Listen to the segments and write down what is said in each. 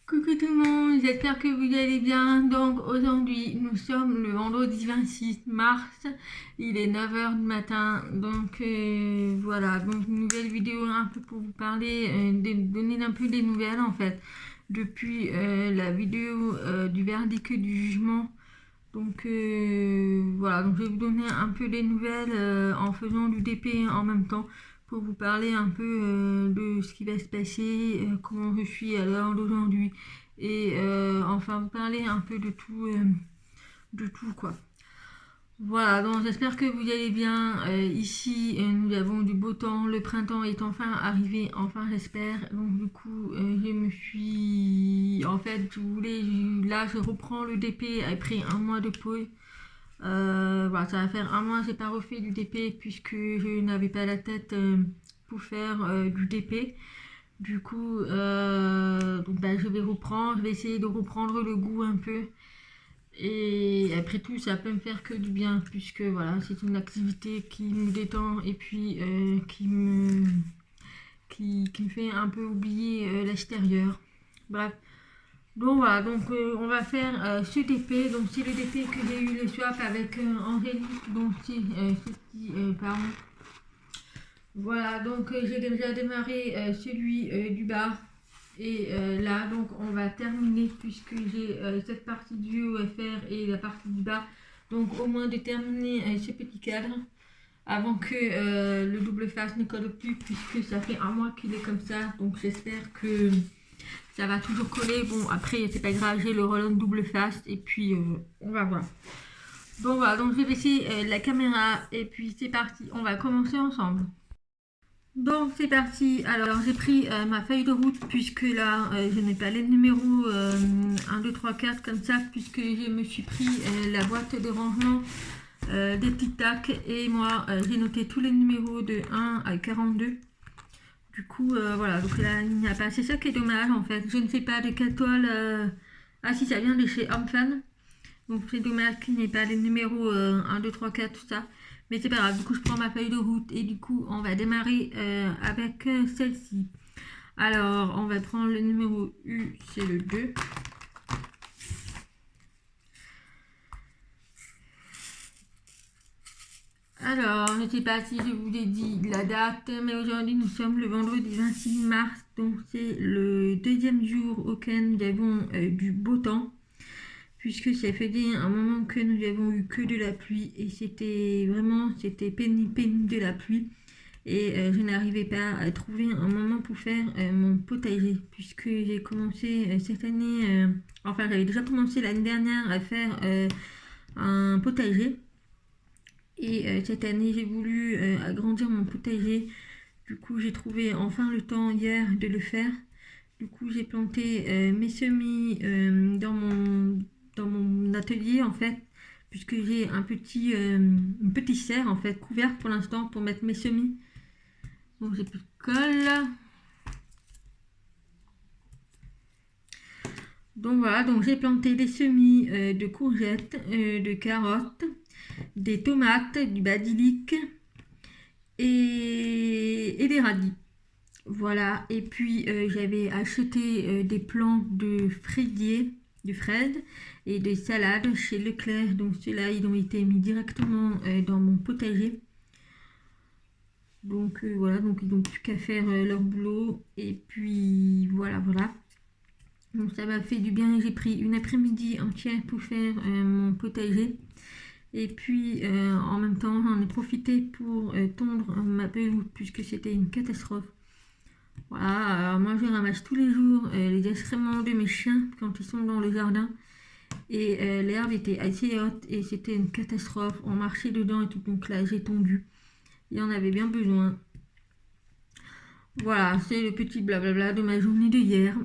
Coucou tout le monde, j'espère que vous allez bien. Donc aujourd'hui, nous sommes le vendredi 26 mars, il est 9 h du matin. Donc voilà, donc une nouvelle vidéo un peu pour vous parler, donner un peu des nouvelles en fait, depuis la vidéo du verdict du jugement. Donc voilà, donc je vais vous donner un peu des nouvelles en faisant du DP en même temps pour vous parler un peu de ce qui va se passer, comment je suis à l'heure d'aujourd'hui et enfin vous parler un peu de tout quoi. Voilà, donc j'espère que vous allez bien. Ici, nous avons du beau temps. Le printemps est enfin arrivé, enfin j'espère. Donc du coup, je me suis... En fait, je voulais... Là, je reprends le DP après un mois de pause. Voilà, ça va faire un mois que j'ai pas refait du DP puisque je n'avais pas la tête pour faire du DP. Du coup, donc, bah, je vais reprendre, je vais essayer de reprendre le goût un peu. Et après tout, ça peut me faire que du bien, puisque voilà, c'est une activité qui me détend et puis qui me fait un peu oublier l'extérieur. Bref. Donc voilà, donc on va faire ce DP. Donc c'est le DP que j'ai eu le swap avec Angélique. Donc c'est ceci, pardon. Voilà, donc j'ai déjà démarré celui du bas. Et là, donc, on va terminer puisque j'ai cette partie du haut à faire et la partie du bas. Donc, au moins de terminer ce petit cadre avant que le double face ne colle plus puisque ça fait un mois qu'il est comme ça. Donc, j'espère que ça va toujours coller. Bon, après, c'est pas grave, j'ai le roll-on double face et puis on va voir. Donc, voilà, donc je vais baisser la caméra et puis c'est parti. On va commencer ensemble. Donc c'est parti, alors j'ai pris ma feuille de route puisque là je n'ai pas les numéros 1, 2, 3, 4 comme ça puisque je me suis pris la boîte de rangement des tic tac et moi j'ai noté tous les numéros de 1 à 42. Du coup voilà, donc là il n'y a pas, c'est ça qui est dommage en fait, je ne sais pas de quelle toile, ah si ça vient de chez Homefan. Donc c'est dommage qu'il n'y ait pas les numéros 1, 2, 3, 4, tout ça. Mais c'est pas grave, du coup je prends ma feuille de route et du coup on va démarrer avec celle-ci. Alors on va prendre le numéro U, c'est le 2. Alors je ne sais pas si je vous ai dit la date, mais aujourd'hui nous sommes le vendredi 26 mars. Donc c'est le deuxième jour auquel nous avons du beau temps. Puisque ça faisait un moment que nous avons eu que de la pluie et c'était pénible de la pluie et je n'arrivais pas à trouver un moment pour faire mon potager puisque j'ai commencé cette année, enfin j'avais déjà commencé l'année dernière à faire un potager et cette année j'ai voulu agrandir mon potager. Du coup j'ai trouvé enfin le temps hier de le faire. Du coup, j'ai planté mes semis dans mon atelier en fait, puisque j'ai une petite serre en fait couverte pour l'instant pour mettre mes semis. Donc j'ai plus de colle. Donc voilà, donc j'ai planté des semis de courgettes, de carottes, des tomates, du basilic et des radis. Voilà, et puis j'avais acheté des plants de fraisier, de fraises et de salades chez Leclerc. Donc ceux-là, ils ont été mis directement dans mon potager. Donc voilà, donc ils n'ont plus qu'à faire leur boulot. Et puis voilà, voilà. Donc ça m'a fait du bien. J'ai pris une après-midi entière pour faire mon potager. Et puis en même temps, j'en ai profité pour tondre ma pelouse puisque c'était une catastrophe. Voilà, alors moi je ramasse tous les jours les excréments de mes chiens quand ils sont dans le jardin. Et l'herbe était assez haute et c'était une catastrophe. On marchait dedans et tout, donc là j'ai tondu. Il en avait bien besoin. Voilà, c'est le petit blablabla de ma journée de hier.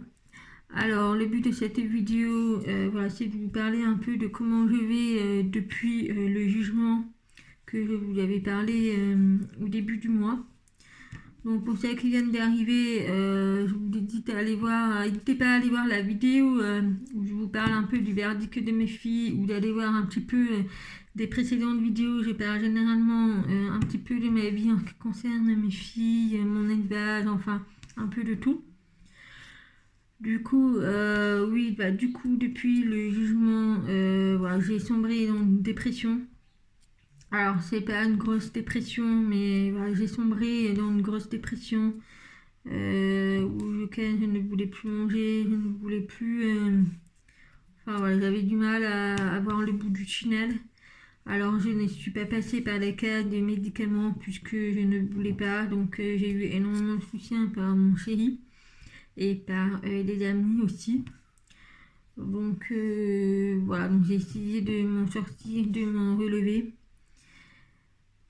Alors le but de cette vidéo, voilà, c'est de vous parler un peu de comment je vais depuis le jugement que je vous avais parlé au début du mois. Donc pour ceux qui viennent d'arriver, je vous dis d'aller voir, n'hésitez pas à aller voir la vidéo où je vous parle un peu du verdict de mes filles ou d'aller voir un petit peu des précédentes vidéos. Je parle généralement un petit peu de ma vie en ce qui concerne mes filles, mon élevage, enfin un peu de tout. Du coup, oui, bah, du coup, depuis le jugement, voilà, j'ai sombré dans une dépression. Alors, c'est pas une grosse dépression, mais voilà, j'ai sombré dans une grosse dépression auquel je ne voulais plus manger, je ne voulais plus. Enfin, voilà, j'avais du mal à voir le bout du tunnel. Alors, je ne suis pas passée par la case des médicaments puisque je ne voulais pas. Donc, j'ai eu énormément de soutien par mon chéri et par des amis aussi. Donc, voilà, donc j'ai essayé de m'en sortir, de m'en relever.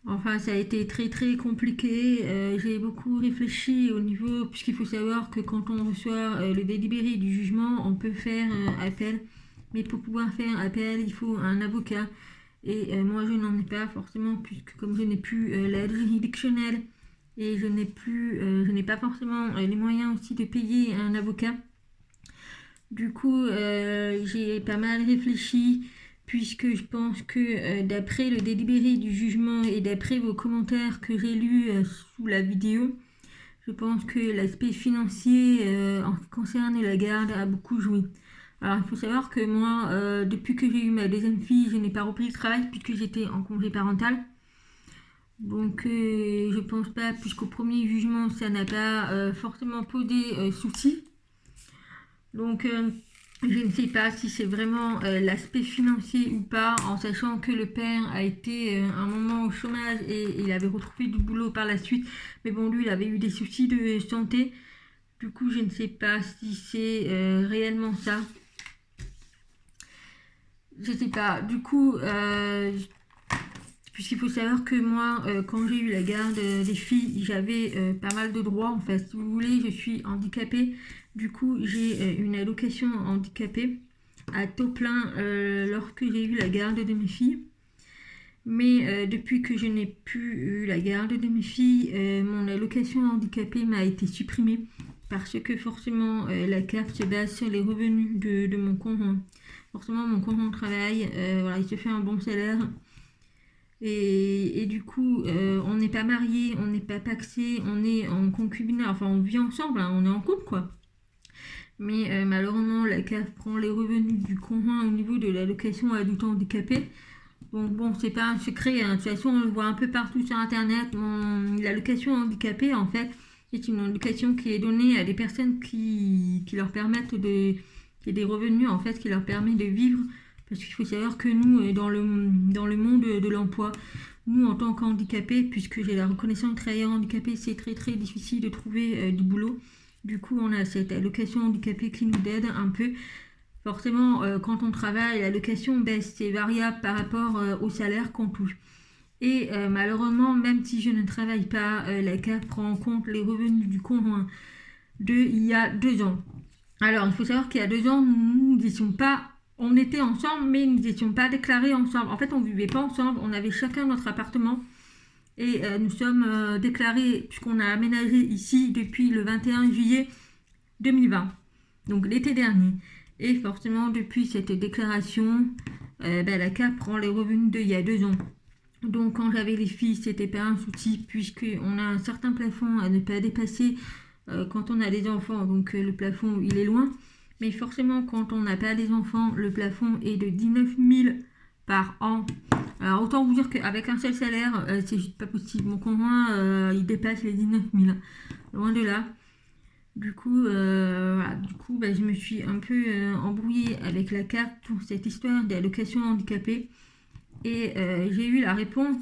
Enfin, ça a été très très compliqué. J'ai beaucoup réfléchi au niveau, puisqu'il faut savoir que quand on reçoit le délibéré du jugement, on peut faire appel. Mais pour pouvoir faire appel, il faut un avocat. Et moi, je n'en ai pas forcément, puisque comme je n'ai plus l'aide juridictionnelle et je n'ai pas forcément les moyens aussi de payer un avocat. Du coup, j'ai pas mal réfléchi puisque je pense que d'après le délibéré du jugement et d'après vos commentaires que j'ai lus sous la vidéo, je pense que l'aspect financier en ce qui concerne la garde a beaucoup joué. Alors il faut savoir que moi, depuis que j'ai eu ma deuxième fille, je n'ai pas repris le travail puisque j'étais en congé parental. Donc je pense pas, puisqu'au premier jugement, ça n'a pas forcément posé souci. Donc je ne sais pas si c'est vraiment l'aspect financier ou pas, en sachant que le père a été un moment au chômage et il avait retrouvé du boulot par la suite. Mais bon, lui, il avait eu des soucis de santé. Du coup, je ne sais pas si c'est réellement ça. Je sais pas. Du coup, puisqu'il faut savoir que moi, quand j'ai eu la garde des filles, j'avais pas mal de droits. En fait, si vous voulez, je suis handicapée. Du coup, j'ai une allocation handicapée à taux plein lorsque j'ai eu la garde de mes filles. Mais depuis que je n'ai plus eu la garde de mes filles, mon allocation handicapée m'a été supprimée parce que forcément la CAF se base sur les revenus de mon conjoint. Forcément, mon conjoint travaille, voilà, il se fait un bon salaire. Et du coup, on n'est pas mariés, on n'est pas paxés, on est en concubinat, enfin on vit ensemble, hein, on est en couple quoi. Mais malheureusement, la CAF prend les revenus du conjoint au niveau de l'allocation adulte handicapé. Bon, c'est pas un secret, hein. De toute façon, on le voit un peu partout sur internet. L'allocation handicapée, en fait, c'est une allocation qui est donnée à des personnes qui leur permettent de. Qui a des revenus, en fait, qui leur permet de vivre. Parce qu'il faut savoir que nous, dans le monde de l'emploi, nous, en tant qu'handicapés, puisque j'ai la reconnaissance de travailleur handicapé, c'est très très difficile de trouver du boulot. Du coup, on a cette allocation handicapée qui nous aide un peu. Forcément, quand on travaille, l'allocation baisse, c'est variable par rapport au salaire qu'on touche. Et malheureusement, même si je ne travaille pas, la CAF prend en compte les revenus du conjoint il y a 2 ans. Alors, il faut savoir qu'il y a 2 ans, nous n'étions pas, on était ensemble, mais nous n'étions pas déclarés ensemble. En fait, on ne vivait pas ensemble, on avait chacun notre appartement. Et nous sommes déclarés, puisqu'on a aménagé ici depuis le 21 juillet 2020, donc l'été dernier. Et forcément, depuis cette déclaration, la CAF prend les revenus d'il y a 2 ans. Donc, quand j'avais les filles, c'était pas un souci, puisqu'on a un certain plafond à ne pas dépasser quand on a des enfants. Donc, le plafond, il est loin. Mais forcément, quand on n'a pas des enfants, le plafond est de 19 000 par an. Alors, autant vous dire qu'avec un seul salaire, c'est juste pas possible. Mon conjoint, il dépasse les 19 000. Loin de là. Du coup, voilà. Je me suis un peu embrouillée avec la CAF pour cette histoire d'allocation handicapée. Et j'ai eu la réponse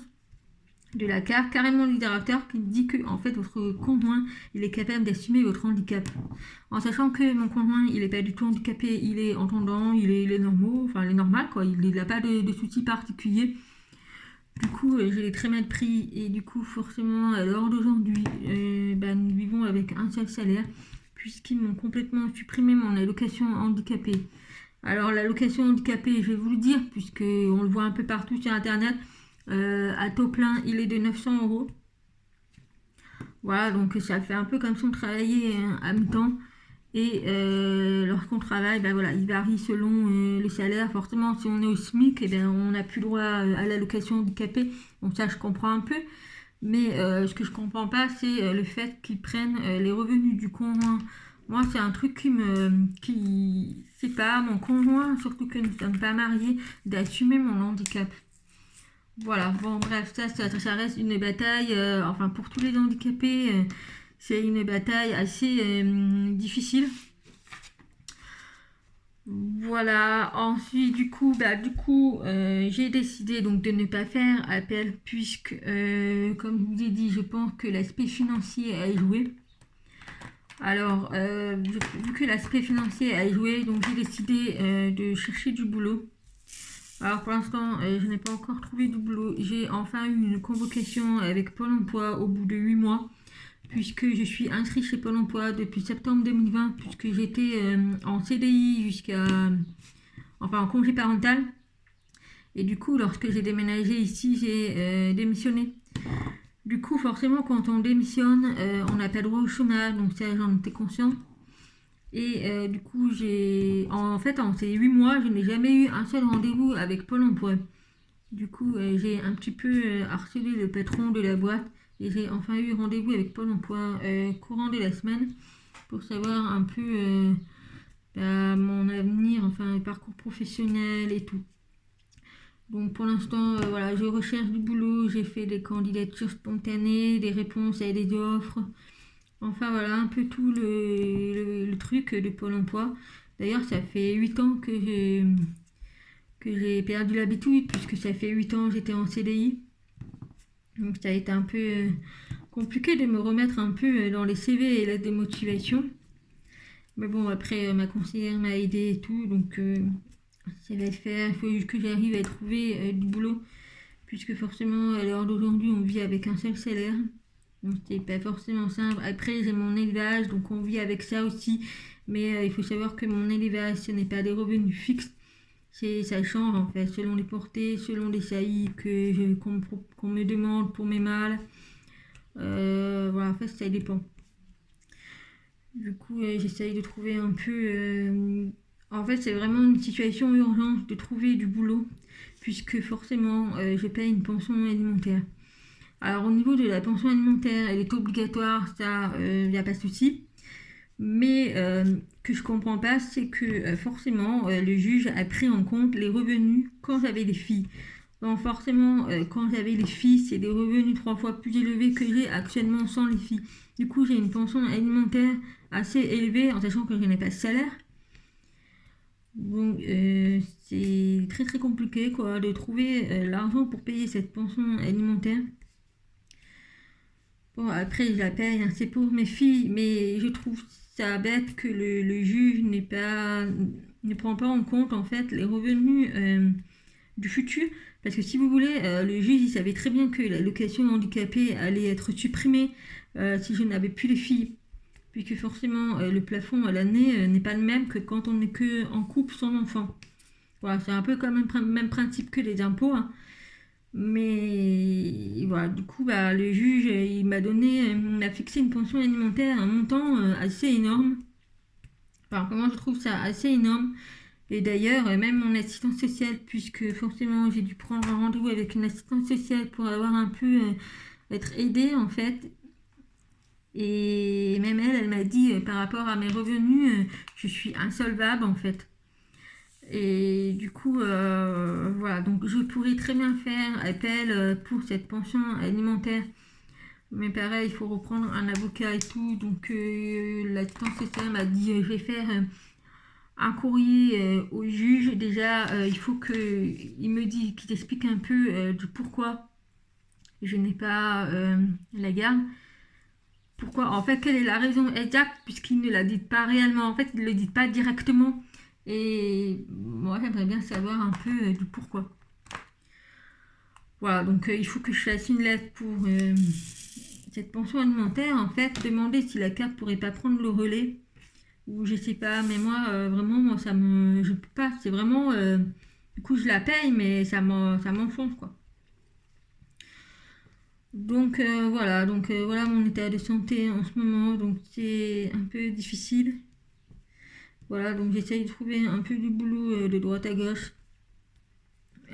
de la CAF, carrément du directeur, qui dit que en fait votre conjoint il est capable d'assumer votre handicap. En sachant que mon conjoint il est pas du tout handicapé, il est entendant, il est normal quoi, il n'a pas de soucis particuliers. Du coup, je l'ai très mal pris et du coup, forcément, à l'heure d'aujourd'hui, nous vivons avec un seul salaire puisqu'ils m'ont complètement supprimé mon allocation handicapée. Alors, l'allocation handicapée, je vais vous le dire, puisqu'on le voit un peu partout sur Internet, à taux plein, il est de 900 €. Voilà, donc ça fait un peu comme si on travaillait à mi-temps. Et lorsqu'on travaille, il varie selon le salaire. Forcément, si on est au SMIC, on n'a plus droit à l'allocation handicapée. Donc ça, je comprends un peu. Mais ce que je comprends pas, c'est le fait qu'ils prennent les revenus du conjoint Moi, c'est un truc c'est pas mon conjoint, surtout que nous ne sommes pas mariés, d'assumer mon handicap. Voilà, bon, bref, ça reste une bataille, enfin, pour tous les handicapés, c'est une bataille assez difficile. Voilà, ensuite, j'ai décidé donc de ne pas faire appel puisque, comme je vous ai dit, je pense que l'aspect financier a joué. Alors, vu que l'aspect financier a joué, donc j'ai décidé de chercher du boulot. Alors, pour l'instant, je n'ai pas encore trouvé du boulot. J'ai enfin eu une convocation avec Pôle emploi au bout de 8 mois, puisque je suis inscrite chez Pôle emploi depuis septembre 2020, puisque j'étais en CDI en congé parental. Et du coup, lorsque j'ai déménagé ici, j'ai démissionné. Du coup, forcément, quand on démissionne, on n'a pas droit au chômage, donc ça, j'en étais conscient. Et du coup, en ces 8 mois, je n'ai jamais eu un seul rendez-vous avec Pôle emploi. Du coup, j'ai un petit peu harcelé le patron de la boîte et j'ai enfin eu rendez-vous avec Pôle emploi courant de la semaine pour savoir un peu mon avenir, enfin, le parcours professionnel et tout. Donc pour l'instant, voilà, je recherche du boulot, j'ai fait des candidatures spontanées, des réponses à des offres. Enfin voilà, un peu tout le truc de Pôle emploi. D'ailleurs, ça fait 8 ans que j'ai perdu l'habitude, puisque ça fait 8 ans que j'étais en CDI. Donc ça a été un peu compliqué de me remettre un peu dans les CV et la démotivation. Mais bon, après, ma conseillère m'a aidé et tout, donc ça va le faire. Il faut juste que j'arrive à trouver du boulot, puisque forcément, à l'heure d'aujourd'hui, on vit avec un seul salaire. Donc c'est pas forcément simple. Après, j'ai mon élevage, donc on vit avec ça aussi. Mais il faut savoir que mon élevage, ce n'est pas des revenus fixes. Ça change en fait, selon les portées, selon les saillies qu'on me demande pour mes mâles. Voilà, en fait, ça dépend. Du coup, j'essaye de trouver un peu. En fait, c'est vraiment une situation urgente de trouver du boulot, puisque forcément, je paye une pension alimentaire. Alors, au niveau de la pension alimentaire, elle est obligatoire, ça, il n'y a pas de souci. Mais que je comprends pas, c'est que forcément, le juge a pris en compte les revenus quand j'avais des filles. Donc forcément, quand j'avais les filles, c'est des revenus 3 fois plus élevés que j'ai actuellement sans les filles. Du coup, j'ai une pension alimentaire assez élevée en sachant que je n'ai pas de salaire. Donc c'est très très compliqué quoi, de trouver l'argent pour payer cette pension alimentaire. Bon, après, je la paye, hein, c'est pour mes filles, mais je trouve ça bête que le juge ne prend pas en compte en fait les revenus du futur. Parce que si vous voulez, le juge il savait très bien que la location handicapée allait être supprimée si je n'avais plus les filles. Puisque forcément, le plafond à l'année n'est pas le même que quand on n'est que en couple sans enfant. Voilà, c'est un peu comme le même principe que les impôts, hein. Mais voilà, du coup, le juge, il m'a fixé une pension alimentaire, un montant assez énorme. Enfin, comment je trouve ça assez énorme. Et d'ailleurs, même mon assistante sociale, puisque forcément j'ai dû prendre un rendez-vous avec une assistante sociale pour avoir un peu être aidée en fait. Et même elle m'a dit par rapport à mes revenus, je suis insolvable en fait. Et du coup, voilà, donc je pourrais très bien faire appel pour cette pension alimentaire. Mais pareil, il faut reprendre un avocat et tout. Donc l'assistante sociale m'a dit, je vais faire un courrier au juge. Déjà, il faut qu'il me dise, qu'il explique un peu du pourquoi je n'ai pas la garde. Pourquoi, en fait, quelle est la raison exacte, puisqu'il ne la dit pas réellement. En fait, il ne le dit pas directement. Et moi, j'aimerais bien savoir un peu du pourquoi. Voilà, donc il faut que je fasse une lettre pour cette pension alimentaire. En fait, demander si la CAF pourrait pas prendre le relais. Ou je sais pas, mais moi, vraiment, moi, je peux pas. C'est vraiment. Du coup, je la paye, mais ça m'enfonce, quoi. Donc voilà mon état de santé en ce moment. Donc c'est un peu difficile. Voilà, donc j'essaye de trouver un peu du boulot de droite à gauche.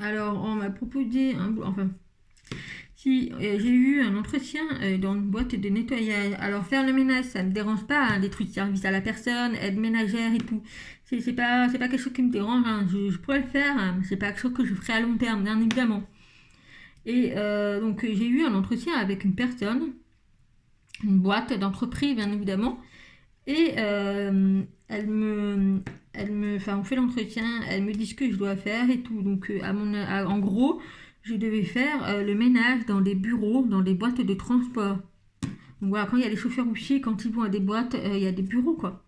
Alors, on m'a proposé un boulot. Enfin, Si, j'ai eu un entretien dans une boîte de nettoyage. Alors faire le ménage, ça me dérange pas, hein, des trucs de service à la personne, aide ménagère et tout. C'est pas quelque chose qui me dérange, hein. Je pourrais le faire, hein, mais c'est pas quelque chose que je ferai à long terme, bien évidemment. Et donc j'ai eu un entretien avec une personne, une boîte d'entreprise, bien évidemment. Et enfin, on fait l'entretien, elle me dit ce que je dois faire et tout. Donc, en gros, je devais faire le ménage dans des bureaux, dans des boîtes de transport. Donc voilà, quand il y a les chauffeurs routiers, quand ils vont à des boîtes, il y a des bureaux, quoi.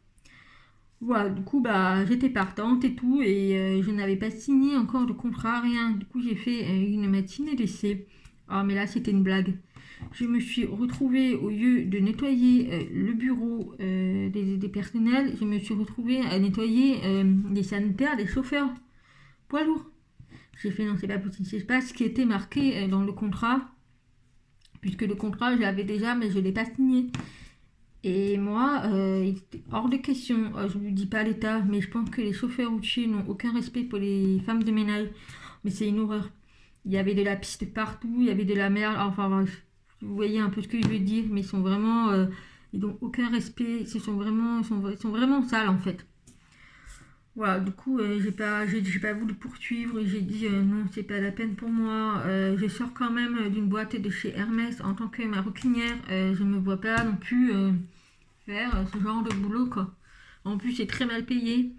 Voilà, du coup, bah, j'étais partante et tout, et je n'avais pas signé encore de contrat, rien. Du coup, j'ai fait une matinée d'essai. Ah, mais là, c'était une blague. Je me suis retrouvée, au lieu de nettoyer le bureau des personnels, je me suis retrouvée à nettoyer les sanitaires des chauffeurs poids lourds. J'ai fait non, c'est pas possible. C'est pas ce qui était marqué dans le contrat, puisque le contrat, je l'avais déjà, mais je ne l'ai pas signé. Et moi, il était hors de question. Je ne lui dis pas l'État, mais je pense que les chauffeurs routiers n'ont aucun respect pour les femmes de ménage. Mais c'est une horreur. Il y avait de la piste partout, il y avait de la merde. Enfin bref, vous voyez un peu ce que je veux dire, mais ils sont vraiment, ils n'ont aucun respect. Ils sont vraiment sales en fait. Voilà, du coup, j'ai pas voulu poursuivre. J'ai dit non, c'est pas la peine pour moi. Je sors quand même d'une boîte de chez Hermès en tant que maroquinière. Je me vois pas non plus faire ce genre de boulot quoi. En plus, c'est très mal payé.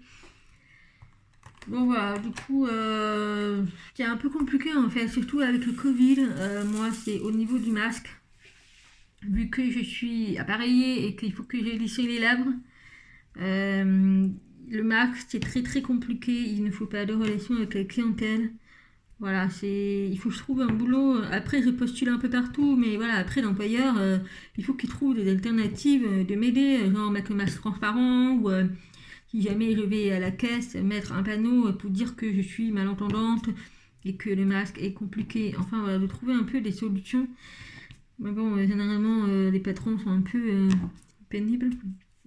Bon voilà, du coup, c'est un peu compliqué en fait, surtout avec le Covid. Moi, c'est au niveau du masque. Vu que je suis appareillée et qu'il faut que j'ai lissé les lèvres, euh, le masque, c'est très très compliqué. Il ne faut pas de relation avec la clientèle. Voilà, il faut que je trouve un boulot. Après, je postule un peu partout, mais voilà, après, l'employeur, il faut qu'il trouve des alternatives de m'aider, genre mettre le masque transparent ou si jamais je vais à la caisse, mettre un panneau pour dire que je suis malentendante et que le masque est compliqué. Enfin, voilà, de trouver un peu des solutions. Mais bon, généralement, les patrons sont un peu pénibles.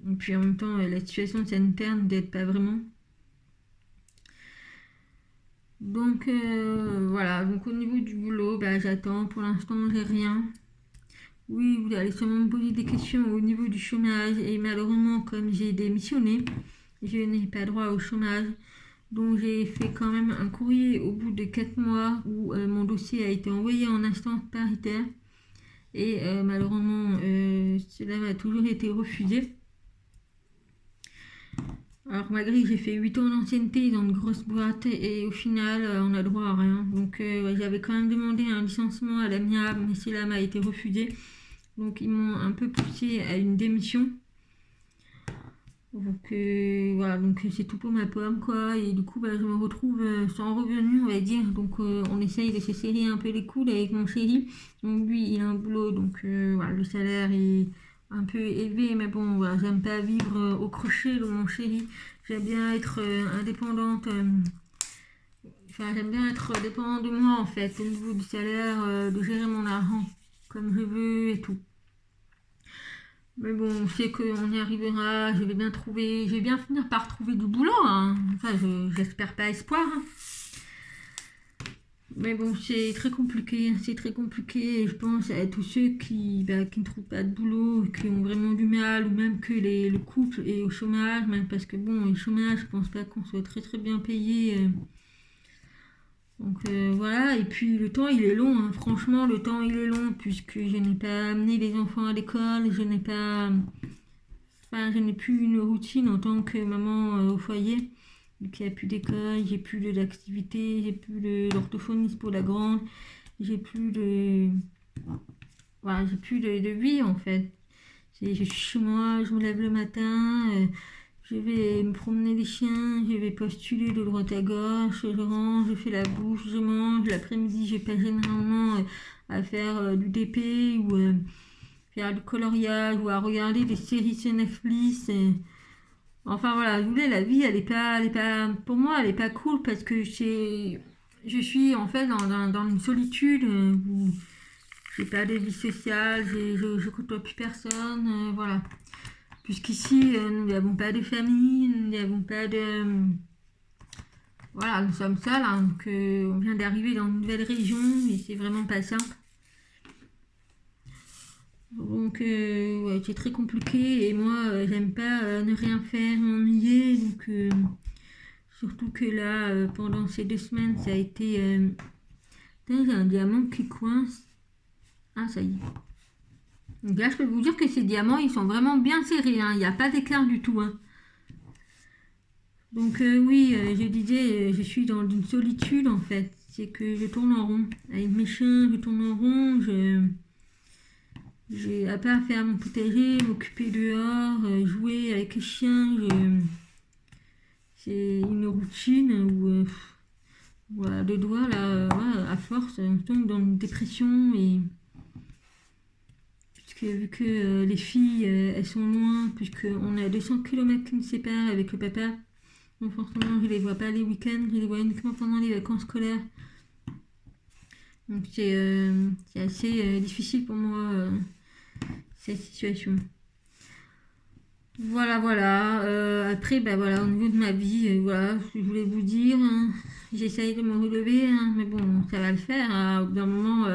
Et puis en même temps, la situation sanitaire n'aide pas vraiment. Donc voilà, donc au niveau du boulot, bah, j'attends. Pour l'instant, j'ai rien. Oui, vous allez sûrement me poser des questions au niveau du chômage. Et malheureusement, comme j'ai démissionné, je n'ai pas droit au chômage. Donc j'ai fait quand même un courrier au bout de 4 mois où mon dossier a été envoyé en instance paritaire. Et malheureusement, cela a toujours été refusé. Alors malgré que j'ai fait 8 ans d'ancienneté dans une grosse boîte et au final on a droit à rien. Donc ouais, j'avais quand même demandé un licenciement à l'amiable mais cela m'a été refusé. Donc ils m'ont un peu poussé à une démission. Donc voilà, donc c'est tout pour ma pomme quoi. Et du coup bah, je me retrouve sans revenu on va dire. Donc on essaye de se serrer un peu les coudes avec mon chéri. Donc lui il a un boulot donc voilà, le salaire est un peu élevé mais bon voilà, j'aime pas vivre au crochet de mon chéri. J'aime bien être indépendante. Enfin j'aime bien être dépendante de moi en fait au niveau du salaire, de gérer mon argent comme je veux et tout. Mais bon, on sait qu'on y arrivera, je vais bien finir par trouver du boulot, hein. Enfin, j'espère pas espoir, hein. Mais bon, c'est très compliqué, hein. C'est très compliqué. Et je pense à tous ceux qui ne trouvent pas de boulot, qui ont vraiment du mal, ou même que le couple est au chômage, même parce que bon, le chômage, je pense pas qu'on soit très très bien payé. Donc voilà, et puis le temps il est long, hein. Franchement le temps il est long puisque je n'ai pas amené les enfants à l'école, je n'ai plus une routine en tant que maman au foyer. Donc il n'y a plus d'école, j'ai plus d'activité, j'ai plus l'orthophoniste pour la grande, j'ai plus de, voilà, j'ai plus de vie en fait. Je suis chez moi, je me lève le matin, je vais me promener les chiens, je vais postuler de droite à gauche, je range, je fais la bouffe, je mange. L'après-midi, je passe généralement à faire du DP ou faire du coloriage ou à regarder des séries sur Netflix. Enfin voilà, je voulais la vie, elle est pas, pour moi, elle est pas cool parce que je suis en fait dans une solitude où j'ai pas de vie sociale, je côtoie plus personne, voilà. Puisqu'ici, nous n'avons pas de famille, nous n'avons pas de... Voilà, nous sommes seuls, hein, donc on vient d'arriver dans une nouvelle région et c'est vraiment pas simple. Donc ouais, c'est très compliqué et moi j'aime pas ne rien faire, m'ennuyer. Donc surtout que là, pendant ces 2 semaines, ça a été... Putain, j'ai un diamant qui coince. Ah, ça y est. Donc là, je peux vous dire que ces diamants, ils sont vraiment bien serrés, hein. Il n'y a pas d'écart du tout, hein. Donc oui, je disais, je suis dans une solitude en fait. C'est que je tourne en rond. Avec mes chiens, je tourne en rond. J'ai à part faire mon potager, m'occuper dehors, jouer avec les chiens. C'est une routine où voilà, de doigts là, ouais, à force, on tombe dans une dépression et puisque vu que les filles elles sont loin, puisqu'on a 200 kilomètres qui nous séparent avec le papa, donc forcément je les vois pas les week-ends, je les vois uniquement pendant les vacances scolaires. Donc c'est assez difficile pour moi cette situation. Voilà, voilà. Après, bah voilà, au niveau de ma vie, voilà, je voulais vous dire, hein, j'essaye de me relever, hein, mais bon, ça va le faire, hein. Au bout d'un moment,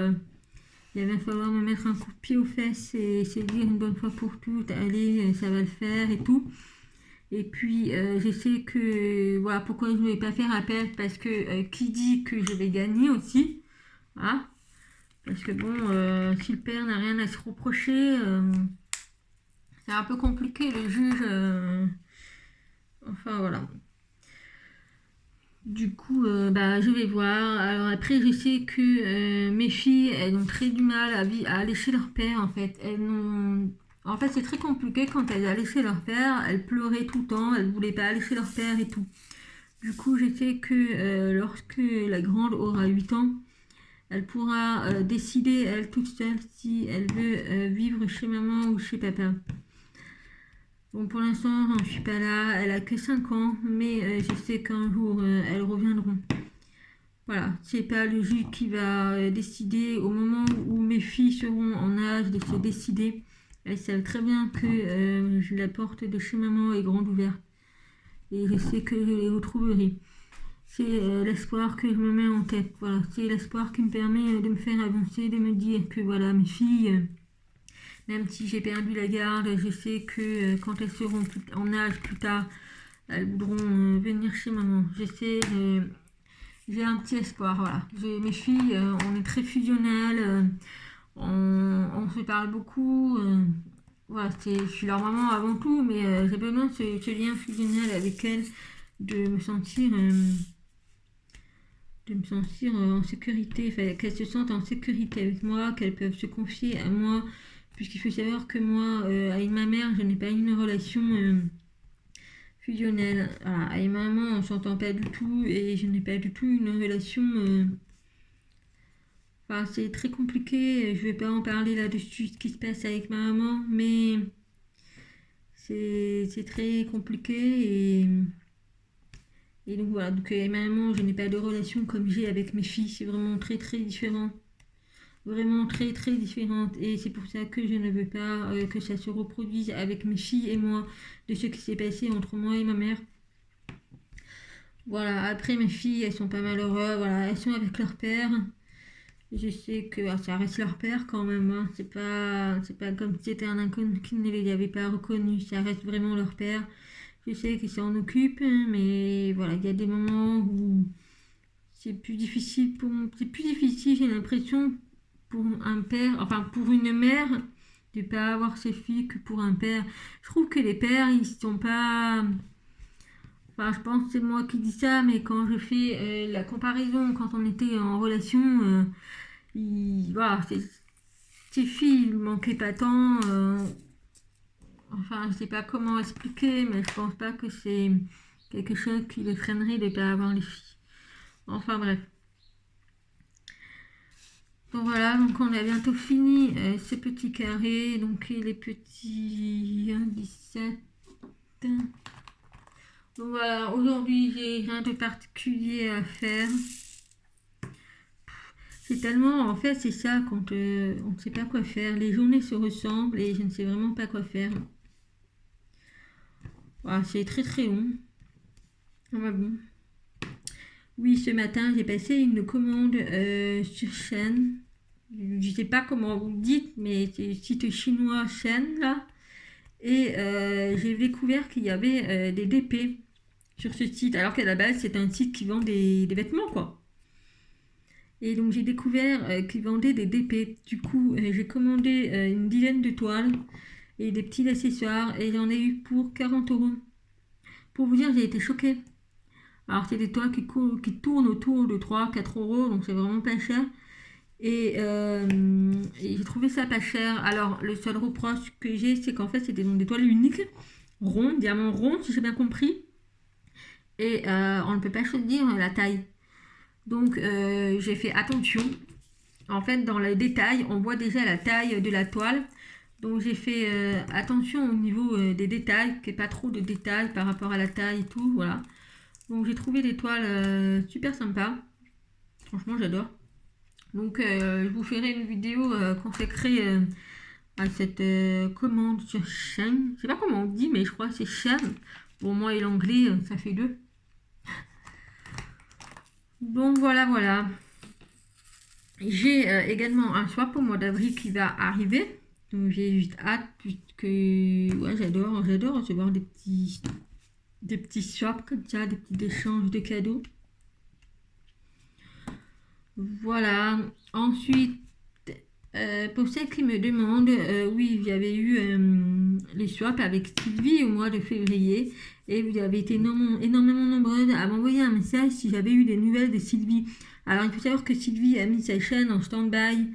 il va falloir me mettre un coup de pied aux fesses et se dire une bonne fois pour toutes, allez, ça va le faire et tout. Et puis, je sais que, voilà, pourquoi je ne vais pas faire appel, parce que qui dit que je vais gagner aussi, hein, parce que bon, si le père n'a rien à se reprocher, c'est un peu compliqué, le juge. Enfin voilà. Du coup, bah, je vais voir. Alors après, je sais que mes filles, elles ont très du mal à aller chez leur père en fait. En fait, c'est très compliqué quand elles allaient chez leur père. Elles pleuraient tout le temps, elles voulaient pas aller chez leur père et tout. Du coup, je sais que lorsque la grande aura 8 ans, elle pourra décider, elle toute seule, si elle veut vivre chez maman ou chez papa. Bon, pour l'instant, je suis pas là. Elle a que 5 ans, mais je sais qu'un jour, elles reviendront. Voilà, c'est pas le juge qui va décider au moment où mes filles seront en âge de se décider. Elles savent très bien que la porte de chez maman est grande ouverte. Et je sais que je les retrouverai. C'est l'espoir que je me mets en tête. Voilà, c'est l'espoir qui me permet de me faire avancer, de me dire que voilà, mes filles, même si j'ai perdu la garde, je sais que quand elles seront en âge plus tard, elles voudront venir chez maman. Je sais, j'ai un petit espoir. Voilà. Mes filles, on est très fusionnelles, on se parle beaucoup. Voilà, je suis leur maman avant tout, mais j'ai besoin de ce lien fusionnel avec elles, de me sentir, en sécurité, enfin, qu'elles se sentent en sécurité avec moi, qu'elles peuvent se confier à moi, puisqu'il faut savoir que moi, avec ma mère, je n'ai pas une relation fusionnelle. Voilà, avec ma maman, on ne s'entend pas du tout et je n'ai pas du tout une relation. Enfin, c'est très compliqué, je ne vais pas en parler là-dessus, ce qui se passe avec ma maman, mais c'est très compliqué et donc voilà, donc avec ma maman, je n'ai pas de relation comme j'ai avec mes filles, c'est vraiment très très différent. Vraiment très très différente et c'est pour ça que je ne veux pas que ça se reproduise avec mes filles et moi de ce qui s'est passé entre moi et ma mère. Voilà, après mes filles elles sont pas malheureuses, voilà, elles sont avec leur père. Je sais que ça reste leur père quand même, hein. C'est pas comme si c'était un inconnu qui ne les avait pas reconnus, ça reste vraiment leur père. Je sais qu'ils s'en occupent, mais voilà, il y a des moments où c'est plus difficile c'est plus difficile, j'ai l'impression, pour un père, enfin pour une mère, de pas avoir ses filles que pour un père. Je trouve que les pères, ils sont pas. Enfin, je pense que c'est moi qui dis ça, mais quand je fais la comparaison, quand on était en relation, voilà, ces filles ne manquaient pas tant. Enfin, je sais pas comment expliquer, mais je pense pas que c'est quelque chose qui les freinerait de pas avoir les filles. Enfin bref. Donc voilà, donc on a bientôt fini ce petit carré. Donc il est petit 17. Donc voilà, aujourd'hui j'ai rien de particulier à faire. C'est tellement, en fait c'est ça quand on ne sait pas quoi faire. Les journées se ressemblent et je ne sais vraiment pas quoi faire. Voilà, c'est très très long. Ah, bon. Oui, ce matin j'ai passé une commande sur chaîne. Je sais pas comment vous le dites, mais c'est site chinois Shen là. Et j'ai découvert qu'il y avait des DP sur ce site, alors qu'à la base c'est un site qui vend des vêtements quoi. Et donc j'ai découvert qu'ils vendaient des DP. Du coup, j'ai commandé une dizaine de toiles et des petits accessoires et j'en ai eu pour 40 €. Pour vous dire, j'ai été choquée. Alors c'est des toiles qui tournent autour de 3-4 €, donc c'est vraiment pas cher. Et j'ai trouvé ça pas cher. Alors le seul reproche que j'ai, c'est qu'en fait c'était donc des toiles uniques, rondes, diamants ronds si j'ai bien compris. Et on ne peut pas choisir la taille. Donc j'ai fait attention. En fait dans les détails, on voit déjà la taille de la toile. Donc j'ai fait attention au niveau des détails, qu'il n'y ait pas trop de détails par rapport à la taille et tout. Voilà. Donc j'ai trouvé des toiles super sympas. Franchement j'adore. Donc je vous ferai une vidéo consacrée à cette commande sur Shein. Je sais pas comment on dit, mais je crois que c'est Shein. Bon, moi et l'anglais, ça fait deux. Donc voilà, voilà. J'ai également un swap au mois d'avril qui va arriver. Donc j'ai juste hâte puisque ouais, j'adore recevoir des petits swaps comme ça, des petits échanges de cadeaux. Voilà. Ensuite, pour celles qui me demandent, oui, j'avais eu les swaps avec Sylvie au mois de février et vous avez été énormément nombreuses à m'envoyer un message si j'avais eu des nouvelles de Sylvie. Alors, il faut savoir que Sylvie a mis sa chaîne en stand-by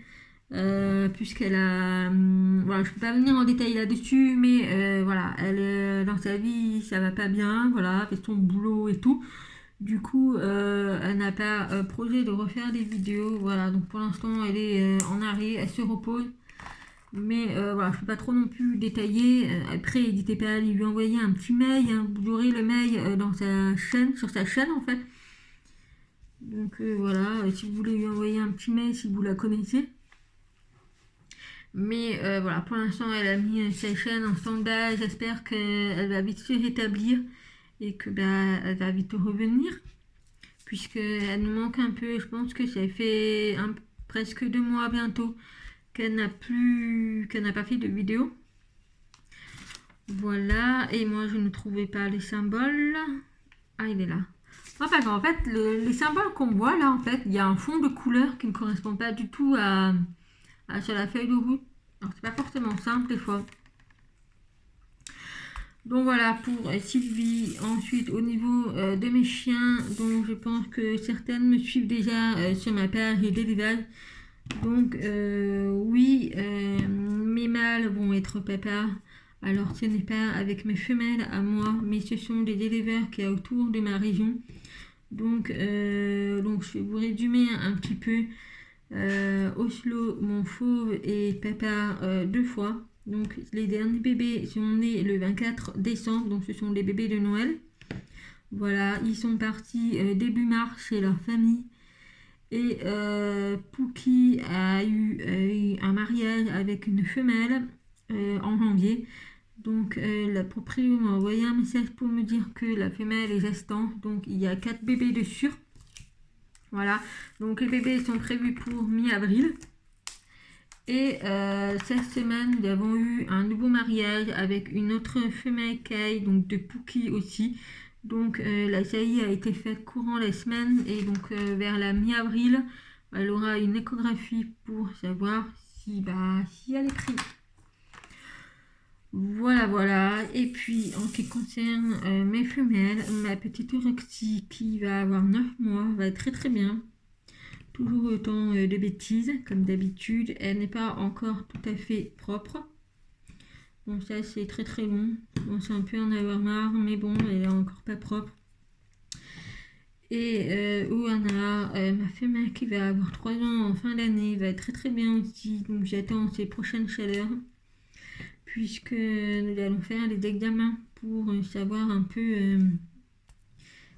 puisqu'elle a... voilà, je ne peux pas venir en détail là-dessus, mais voilà, elle, dans sa vie, ça va pas bien, voilà, avec son boulot et tout. Du coup, elle n'a pas projet de refaire des vidéos. Voilà, donc pour l'instant, elle est en arrêt, elle se repose. Mais voilà, je ne peux pas trop non plus détailler. Après, n'hésitez pas à lui envoyer un petit mail. Hein. Vous aurez le mail dans sa chaîne, sur sa chaîne en fait. Donc voilà, si vous voulez lui envoyer un petit mail, si vous la connaissez. Mais voilà, pour l'instant, elle a mis sa chaîne en stand-by. J'espère qu'elle va vite se rétablir et que elle va vite revenir. Puisqu'elle nous manque un peu. Je pense que ça fait presque 2 mois bientôt qu'elle n'a pas fait de vidéo. Voilà, et moi je ne trouvais pas les symboles. Ah, il est là. Enfin, en fait, les symboles qu'on voit là, en fait, il y a un fond de couleur qui ne correspond pas du tout sur la feuille de route. Alors, c'est pas forcément simple des fois. Donc voilà pour Sylvie. Ensuite, au niveau de mes chiens, donc je pense que certaines me suivent déjà sur ma page d'élevage. Donc oui, mes mâles vont être papa. Alors ce n'est pas avec mes femelles à moi, mais ce sont des éleveurs qui y a autour de ma région. Donc je vais vous résumer un petit peu. Oslo, mon fauve, est papa 2 fois. Donc les derniers bébés sont nés le 24 décembre, donc ce sont des bébés de Noël. Voilà, ils sont partis début mars chez leur famille. Et Pookie a eu un mariage avec une femelle en janvier. Donc la propriétaire m'a envoyé un message pour me dire que la femelle est gestante. Donc il y a 4 bébés dessus. Voilà, donc les bébés sont prévus pour mi-avril. Et cette semaine, nous avons eu un nouveau mariage avec une autre femelle Kay, donc de Pookie aussi. Donc la saillie a été faite courant la semaine et donc vers la mi-avril, elle aura une échographie pour savoir si elle est prise. Voilà, voilà. Et puis en ce qui concerne mes femelles, ma petite Roxy qui va avoir 9 mois va très très bien. Toujours autant de bêtises, comme d'habitude. Elle n'est pas encore tout à fait propre. Bon, ça, c'est très très bon. Bon, c'est un peu en avoir marre, mais bon, elle est encore pas propre. Et Oana, ma femelle qui va avoir 3 ans en fin d'année, va être très très bien aussi. Donc, j'attends ses prochaines chaleurs. Puisque nous allons faire des examens pour savoir un peu...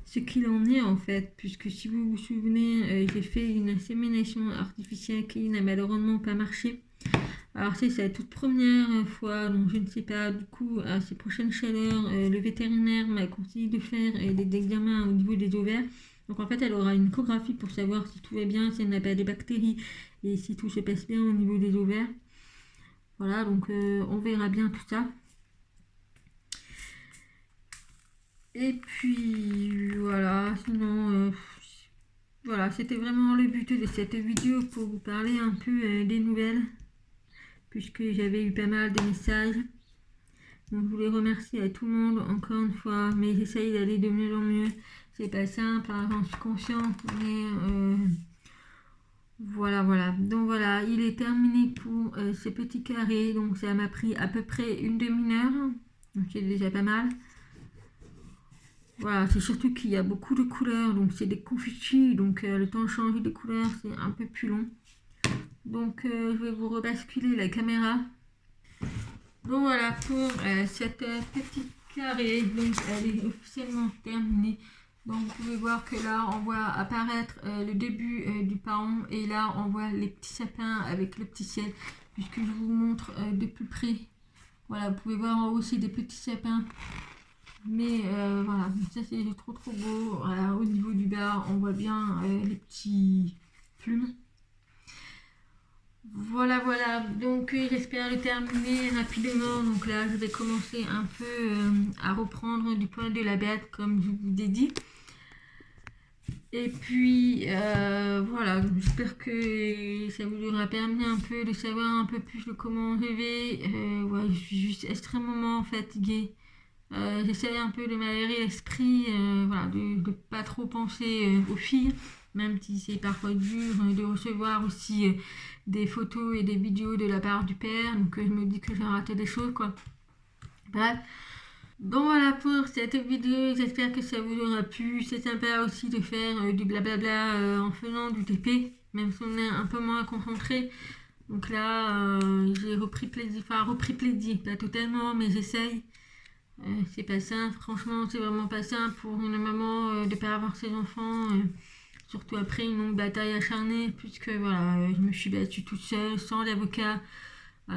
ce qu'il en est en fait, puisque si vous vous souvenez, j'ai fait une insémination artificielle qui n'a malheureusement pas marché. Alors c'est sa toute première fois, donc je ne sais pas, du coup à ces prochaines chaleurs, le vétérinaire m'a conseillé de faire des examens au niveau des ovaires. Donc en fait elle aura une échographie pour savoir si tout va bien, si elle n'a pas des bactéries et si tout se passe bien au niveau des ovaires. Voilà, donc on verra bien tout ça. Et puis voilà, sinon voilà, c'était vraiment le but de cette vidéo pour vous parler un peu des nouvelles, puisque j'avais eu pas mal de messages. Donc je voulais remercier à tout le monde encore une fois, mais j'essaye d'aller de mieux en mieux. C'est pas simple, hein, j'en suis consciente, mais voilà. Donc voilà, il est terminé pour ce petit carré. Donc ça m'a pris à peu près une demi-heure, donc c'est déjà pas mal. Voilà, c'est surtout qu'il y a beaucoup de couleurs, donc c'est des confettis, donc le temps de changer de couleur c'est un peu plus long. Donc je vais vous rebasculer la caméra. Donc voilà pour cette petite carré, donc elle est officiellement terminée. Donc vous pouvez voir que là on voit apparaître le début du paon et là on voit les petits sapins avec le petit ciel, puisque je vous montre de plus près. Voilà, vous pouvez voir en haut aussi des petits sapins. Mais voilà, ça c'est trop beau. Voilà, au niveau du bas, on voit bien les petits plumes. Voilà, donc j'espère le terminer rapidement. Donc là, je vais commencer un peu à reprendre du poil de la bête, comme je vous ai dit. Et puis voilà, j'espère que ça vous aura permis un peu de savoir un peu plus de comment je vais. Ouais, je suis juste extrêmement fatiguée. J'essaie un peu de m'aérer l'esprit, voilà, de ne pas trop penser aux filles, même si c'est parfois dur de recevoir aussi des photos et des vidéos de la part du père, donc je me dis que j'ai raté des choses, quoi. Bref. Donc voilà pour cette vidéo, j'espère que ça vous aura plu. C'est sympa aussi de faire du blablabla en faisant du TP, même si on est un peu moins concentré. Donc là, j'ai repris plaisir, pas totalement, mais j'essaye. C'est pas simple, franchement, c'est vraiment pas simple pour une maman de pas avoir ses enfants, surtout après une longue bataille acharnée, puisque voilà, je me suis battue toute seule, sans l'avocat.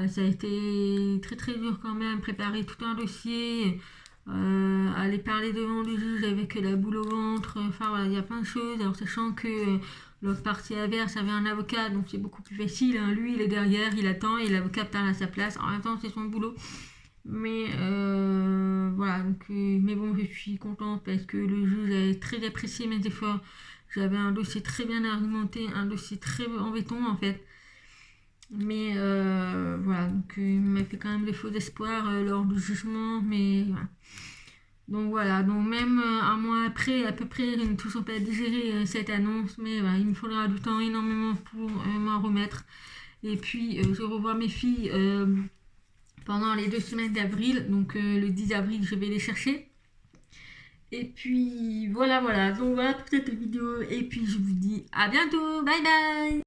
Ça a été très dur quand même, préparer tout un dossier, aller parler devant le juge avec la boule au ventre, enfin voilà, il y a plein de choses. Alors sachant que l'autre partie adverse avait un avocat, donc c'est beaucoup plus facile, hein. Lui il est derrière, il attend et l'avocat parle à sa place, en même temps c'est son boulot. Mais voilà, donc, mais bon, je suis contente parce que le juge a très apprécié mes efforts. J'avais un dossier très bien argumenté, un dossier très embêtant en fait. Mais voilà, donc il m'a fait quand même des faux espoirs lors du jugement, mais voilà. Donc voilà, donc même un mois après, à peu près, je n'ai toujours pas digéré cette annonce, mais voilà, il me faudra du temps énormément pour m'en remettre. Et puis, je revois mes filles pendant les 2 semaines d'avril, donc le 10 avril je vais les chercher. Et puis voilà, donc voilà pour cette vidéo, et puis je vous dis à bientôt, bye bye.